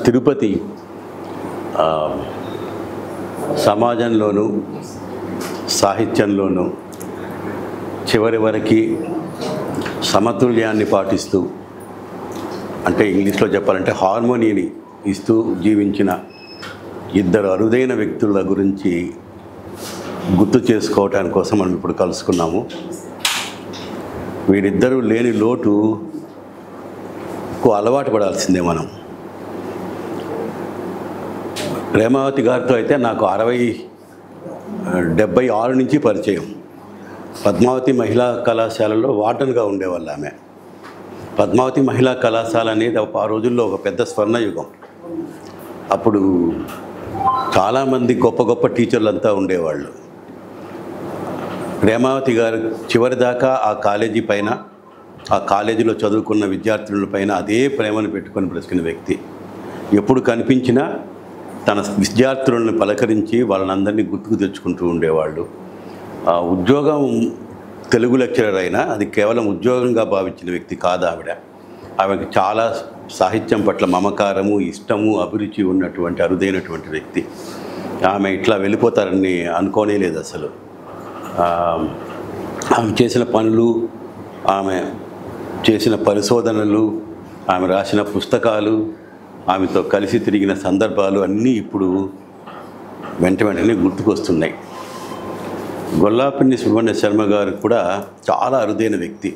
తిరుపతి సమాజంలోనూ సాహిత్యంలోనూ చివరి వరకు సమతుల్యాన్ని పాటిస్తూ, అంటే ఇంగ్లీష్లో చెప్పాలంటే హార్మోనీని ఇస్తూ జీవించిన ఇద్దరు అరుదైన వ్యక్తుల గురించి గుర్తు చేసుకోవటానికి కోసం మనం ఇప్పుడు కలుసుకున్నాము. వీరిద్దరూ లేని లోటుకు అలవాటు పడాల్సిందే మనం. ప్రేమావతి గారితో అయితే నాకు 76 నుంచి పరిచయం. పద్మావతి మహిళా కళాశాలలో వార్డెన్గా ఉండేవాళ్ళు ఆమె. పద్మావతి మహిళా కళాశాల అనేది ఆ రోజుల్లో ఒక పెద్ద స్వర్ణయుగం. అప్పుడు చాలామంది గొప్ప గొప్ప టీచర్లంతా ఉండేవాళ్ళు. ప్రేమావతి గారు చివరిదాకా ఆ కాలేజీ పైన, ఆ కాలేజీలో చదువుకున్న విద్యార్థుల పైన అదే ప్రేమను పెట్టుకొని బ్రతికిన వ్యక్తి. ఎప్పుడు కనిపించినా తన విద్యార్థులను పలకరించి వాళ్ళనందరినీ గుర్తుకు తెచ్చుకుంటూ ఉండేవాళ్ళు. ఆ ఉద్యోగం తెలుగు లెక్చరర్ అయినా అది కేవలం ఉద్యోగంగా భావించిన వ్యక్తి కాదు ఆవిడ. ఆమెకు చాలా సాహిత్యం పట్ల మమకారము, ఇష్టము, అభిరుచి ఉన్నటువంటి అరుదైనటువంటి వ్యక్తి. ఆమె ఇట్లా వెళ్ళిపోతారని అనుకోనే లేదు అసలు. ఆమె చేసిన పనులు, ఆమె చేసిన పరిశోధనలు, ఆమె రాసిన పుస్తకాలు, ఆమెతో కలిసి తిరిగిన సందర్భాలు అన్నీ ఇప్పుడు వెంటనే గుర్తుకొస్తున్నాయి. గొల్లాపిన్ని సుబ్రహ్మణ్య శర్మ గారు కూడా చాలా అరుదైన వ్యక్తి.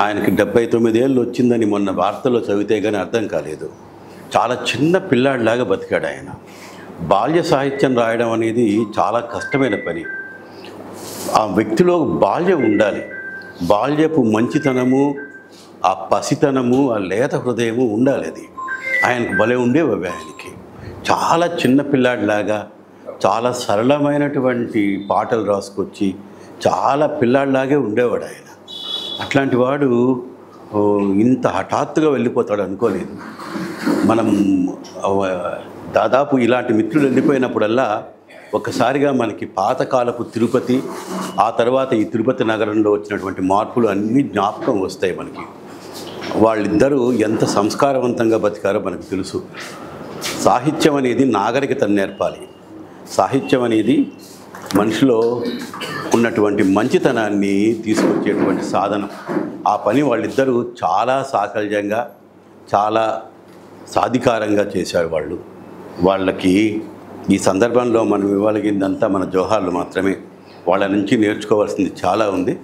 ఆయనకి 79 ఏళ్ళు వచ్చిందని మొన్న వార్తల్లో చదివితే కానీ అర్థం కాలేదు. చాలా చిన్న పిల్లాడిలాగా బతికాడు ఆయన. బాల్య సాహిత్యం రాయడం అనేది చాలా కష్టమైన పని. ఆ వ్యక్తిలో బాల్యం ఉండాలి. బాల్యపు మంచితనము, ఆ పసితనము, ఆ లేత హృదయము ఉండాలి. అది ఆయనకు భలే ఉండేవి. ఆయనకి చాలా చిన్న పిల్లాడిలాగా చాలా సరళమైనటువంటి పాటలు రాసుకొచ్చి చాలా పిల్లాడిలాగే ఉండేవాడు ఆయన. అట్లాంటి వాడు ఇంత హఠాత్తుగా వెళ్ళిపోతాడు అనుకోలేదు. మనం దాదాపు ఇలాంటి మిత్రులు వెళ్ళిపోయినప్పుడల్లా ఒక్కసారిగా మనకి పాతకాలపు తిరుపతి, ఆ తర్వాత ఈ తిరుపతి నగరంలో వచ్చినటువంటి మార్పులు అన్నీ జ్ఞాపకం వస్తాయి మనకి. వాళ్ళిద్దరూ ఎంత సంస్కారవంతంగా బతికారో మనకు తెలుసు. సాహిత్యం అనేది నాగరికతను నేర్పాలి. సాహిత్యం అనేది మనిషిలో ఉన్నటువంటి మంచితనాన్ని తీసుకొచ్చేటువంటి సాధనం. ఆ పని వాళ్ళిద్దరూ చాలా సాకల్యంగా, చాలా సాధికారంగా చేశారు వాళ్ళు. వాళ్ళకి ఈ సందర్భంలో మనం ఇవ్వగలిగిందంతా మన జోహార్లు మాత్రమే. వాళ్ళ నుంచి నేర్చుకోవాల్సింది చాలా ఉంది.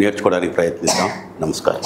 నేర్చుకోవడానికి ప్రయత్నిస్తాం. నమస్కారం.